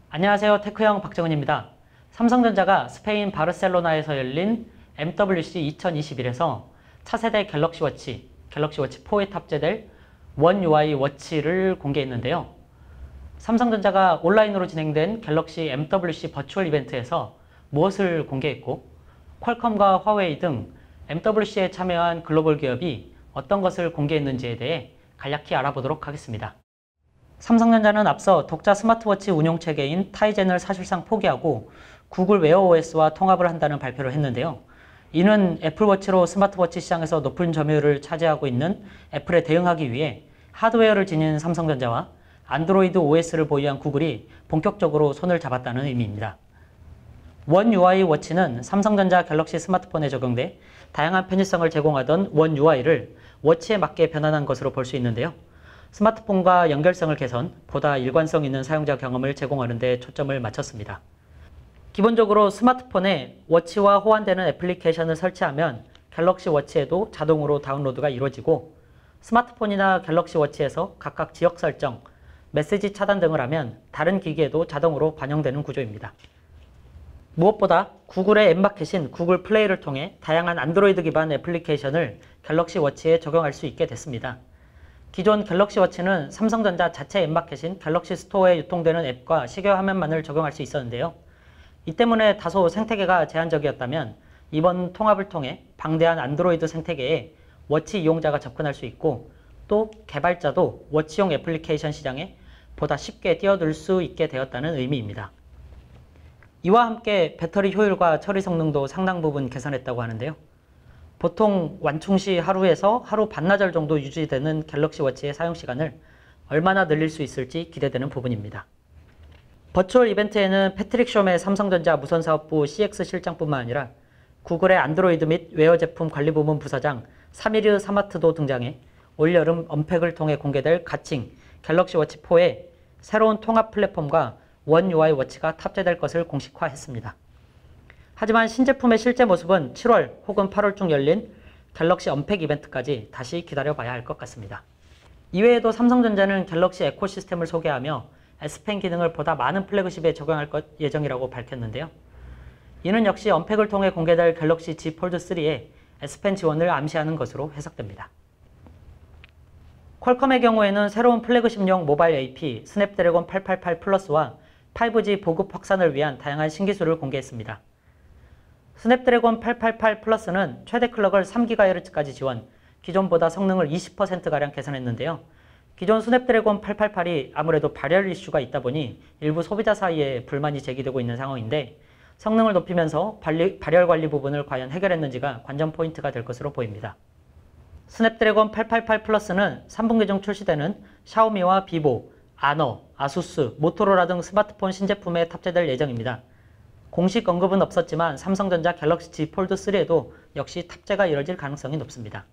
안녕하세요. 테크형 박정은입니다. 삼성전자가 스페인 바르셀로나에서 열린 MWC 2021에서 차세대 갤럭시 워치 4에 탑재될 원 UI 워치를 공개했는데요. 삼성전자가 온라인으로 진행된 갤럭시 MWC 버추얼 이벤트에서 무엇을 공개했고, 퀄컴과 화웨이 등 MWC에 참여한 글로벌 기업이 어떤 것을 공개했는지에 대해 간략히 알아보도록 하겠습니다. 삼성전자는 앞서 독자 스마트워치 운용체계인 타이젠을 사실상 포기하고 구글 웨어 OS와 통합을 한다는 발표를 했는데요. 이는 애플워치로 스마트워치 시장에서 높은 점유율을 차지하고 있는 애플에 대응하기 위해 하드웨어를 지닌 삼성전자와 안드로이드 OS를 보유한 구글이 본격적으로 손을 잡았다는 의미입니다. 원 UI 워치는 삼성전자 갤럭시 스마트폰에 적용돼 다양한 편의성을 제공하던 원 UI를 워치에 맞게 변환한 것으로 볼 수 있는데요. 스마트폰과 연결성을 개선, 보다 일관성 있는 사용자 경험을 제공하는 데 초점을 맞췄습니다. 기본적으로 스마트폰에 워치와 호환되는 애플리케이션을 설치하면 갤럭시 워치에도 자동으로 다운로드가 이루어지고, 스마트폰이나 갤럭시 워치에서 각각 지역 설정, 메시지 차단 등을 하면 다른 기기에도 자동으로 반영되는 구조입니다. 무엇보다 구글의 앱마켓인 구글 플레이를 통해 다양한 안드로이드 기반 애플리케이션을 갤럭시 워치에 적용할 수 있게 됐습니다. 기존 갤럭시 워치는 삼성전자 자체 앱마켓인 갤럭시 스토어에 유통되는 앱과 시계 화면만을 적용할 수 있었는데요. 이 때문에 다소 생태계가 제한적이었다면 이번 통합을 통해 방대한 안드로이드 생태계에 워치 이용자가 접근할 수 있고, 또 개발자도 워치용 애플리케이션 시장에 보다 쉽게 뛰어들 수 있게 되었다는 의미입니다. 이와 함께 배터리 효율과 처리 성능도 상당 부분 개선했다고 하는데요. 보통 완충 시 하루에서 하루 반나절 정도 유지되는 갤럭시 워치의 사용시간을 얼마나 늘릴 수 있을지 기대되는 부분입니다. 버추얼 이벤트에는 패트릭 숀의 삼성전자 무선사업부 CX 실장뿐만 아니라 구글의 안드로이드 및 웨어 제품 관리부문 부사장 사미르 사마트도 등장해 올여름 언팩을 통해 공개될 가칭 갤럭시 워치 4에 새로운 통합 플랫폼과 원 UI 워치가 탑재될 것을 공식화했습니다. 하지만 신제품의 실제 모습은 7월 혹은 8월중 열린 갤럭시 언팩 이벤트까지 다시 기다려봐야 할 것 같습니다. 이외에도 삼성전자는 갤럭시 에코시스템을 소개하며 S펜 기능을 보다 많은 플래그십에 적용할 예정이라고 밝혔는데요. 이는 역시 언팩을 통해 공개될 갤럭시 Z 폴드 3에 S펜 지원을 암시하는 것으로 해석됩니다. 퀄컴의 경우에는 새로운 플래그십용 모바일 AP 스냅드래곤 888 플러스와 5G 보급 확산을 위한 다양한 신기술을 공개했습니다. 스냅드래곤 888 플러스는 최대 클럭을 3GHz까지 지원, 기존보다 성능을 20%가량 개선했는데요. 기존 스냅드래곤 888이 아무래도 발열 이슈가 있다 보니 일부 소비자 사이에 불만이 제기되고 있는 상황인데, 성능을 높이면서 발열 관리 부분을 과연 해결했는지가 관전 포인트가 될 것으로 보입니다. 스냅드래곤 888 플러스는 3분기 중 출시되는 샤오미와 비보, 아너, 아수스, 모토로라 등 스마트폰 신제품에 탑재될 예정입니다. 공식 언급은 없었지만 삼성전자 갤럭시 Z 폴드 3에도 역시 탑재가 이뤄질 가능성이 높습니다.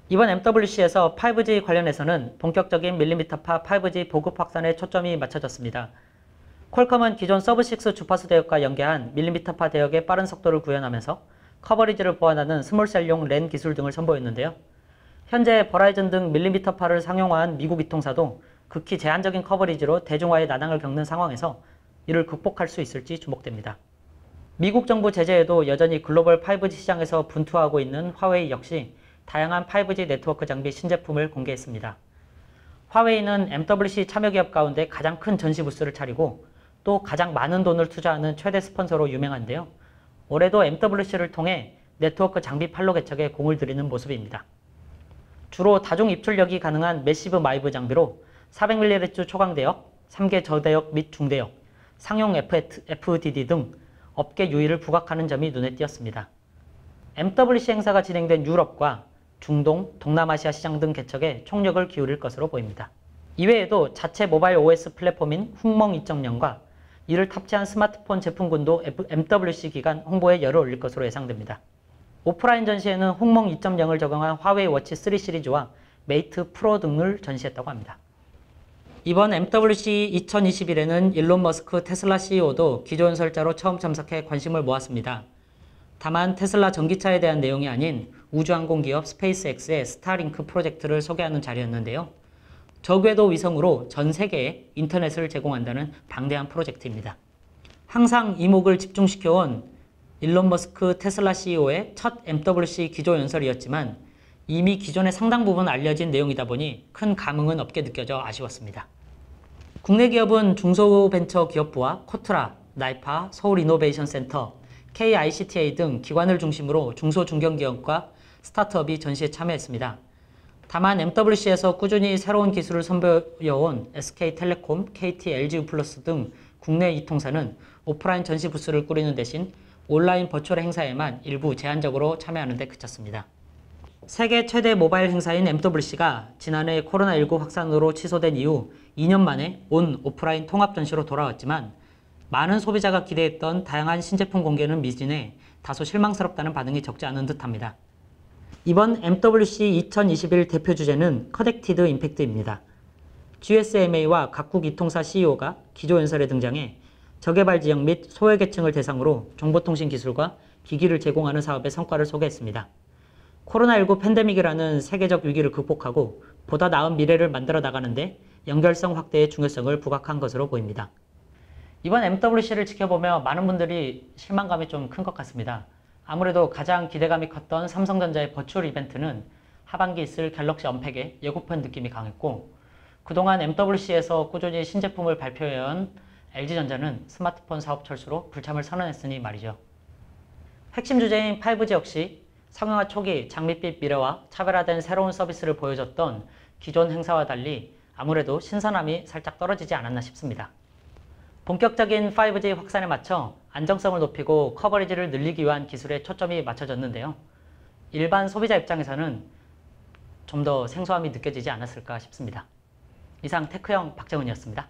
이번 MWC에서 5G 관련해서는 본격적인 밀리미터파 5G 보급 확산에 초점이 맞춰졌습니다. 퀄컴은 기존 서브6 주파수 대역과 연계한 밀리미터파 대역의 빠른 속도를 구현하면서 커버리지를 보완하는 스몰셀용 랜 기술 등을 선보였는데요. 현재 버라이즌 등 밀리미터파를 상용화한 미국 이통사도 극히 제한적인 커버리지로 대중화의 난항을 겪는 상황에서 이를 극복할 수 있을지 주목됩니다. 미국 정부 제재에도 여전히 글로벌 5G 시장에서 분투하고 있는 화웨이 역시 다양한 5G 네트워크 장비 신제품을 공개했습니다. 화웨이는 MWC 참여기업 가운데 가장 큰 전시 부스를 차리고 또 가장 많은 돈을 투자하는 최대 스폰서로 유명한데요. 올해도 MWC를 통해 네트워크 장비 판로 개척에 공을 들이는 모습입니다. 주로 다중 입출력이 가능한 매시브 마이브 장비로 400mHz 초강대역, 3개 저대역 및 중대역, 상용 FDD 등 업계 유의를 부각하는 점이 눈에 띄었습니다. MWC 행사가 진행된 유럽과 중동, 동남아시아 시장 등 개척에 총력을 기울일 것으로 보입니다. 이외에도 자체 모바일 OS 플랫폼인 훅멍 2.0과 이를 탑재한 스마트폰 제품군도 MWC 기간 홍보에 열을 올릴 것으로 예상됩니다. 오프라인 전시에는 훅멍 2.0을 적용한 화웨이 워치 3 시리즈와 메이트 프로 등을 전시했다고 합니다. 이번 MWC 2021에는 일론 머스크 테슬라 CEO도 기존 설자로 처음 참석해 관심을 모았습니다. 다만 테슬라 전기차에 대한 내용이 아닌 우주항공 기업 스페이스X의 스타링크 프로젝트를 소개하는 자리였는데요. 저궤도 위성으로 전 세계에 인터넷을 제공한다는 방대한 프로젝트입니다. 항상 이목을 집중시켜온 일론 머스크 테슬라 CEO의 첫 MWC 기조 연설이었지만 이미 기존의 상당 부분 알려진 내용이다 보니 큰 감흥은 없게 느껴져 아쉬웠습니다. 국내 기업은 중소벤처기업부와 코트라, 나이파, 서울이노베이션센터, KICTA 등 기관을 중심으로 중소중견기업과 스타트업이 전시에 참여했습니다. 다만 MWC에서 꾸준히 새로운 기술을 선보여온 SK텔레콤, KT, LG유플러스 등 국내 이통사는 오프라인 전시 부스를 꾸리는 대신 온라인 버추얼 행사에만 일부 제한적으로 참여하는 데 그쳤습니다. 세계 최대 모바일 행사인 MWC가 지난해 코로나19 확산으로 취소된 이후 2년 만에 온 오프라인 통합 전시로 돌아왔지만 많은 소비자가 기대했던 다양한 신제품 공개는 미진해 다소 실망스럽다는 반응이 적지 않은 듯합니다. 이번 MWC 2021 대표 주제는 커넥티드 임팩트입니다. GSMA와 각국 이통사 CEO가 기조 연설에 등장해 저개발 지역 및 소외계층을 대상으로 정보통신 기술과 기기를 제공하는 사업의 성과를 소개했습니다. 코로나19 팬데믹이라는 세계적 위기를 극복하고 보다 나은 미래를 만들어 나가는데 연결성 확대의 중요성을 부각한 것으로 보입니다. 이번 MWC를 지켜보며 많은 분들이 실망감이 좀 큰 것 같습니다. 아무래도 가장 기대감이 컸던 삼성전자의 버추얼 이벤트는 하반기 있을 갤럭시 언팩의 예고편 느낌이 강했고 그동안 MWC에서 꾸준히 신제품을 발표해온 LG전자는 스마트폰 사업 철수로 불참을 선언했으니 말이죠. 핵심 주제인 5G 역시 상용화 초기 장밋빛 미래와 차별화된 새로운 서비스를 보여줬던 기존 행사와 달리 아무래도 신선함이 살짝 떨어지지 않았나 싶습니다. 본격적인 5G 확산에 맞춰 안정성을 높이고 커버리지를 늘리기 위한 기술에 초점이 맞춰졌는데요. 일반 소비자 입장에서는 좀 더 생소함이 느껴지지 않았을까 싶습니다. 이상 테크형 박정은이었습니다.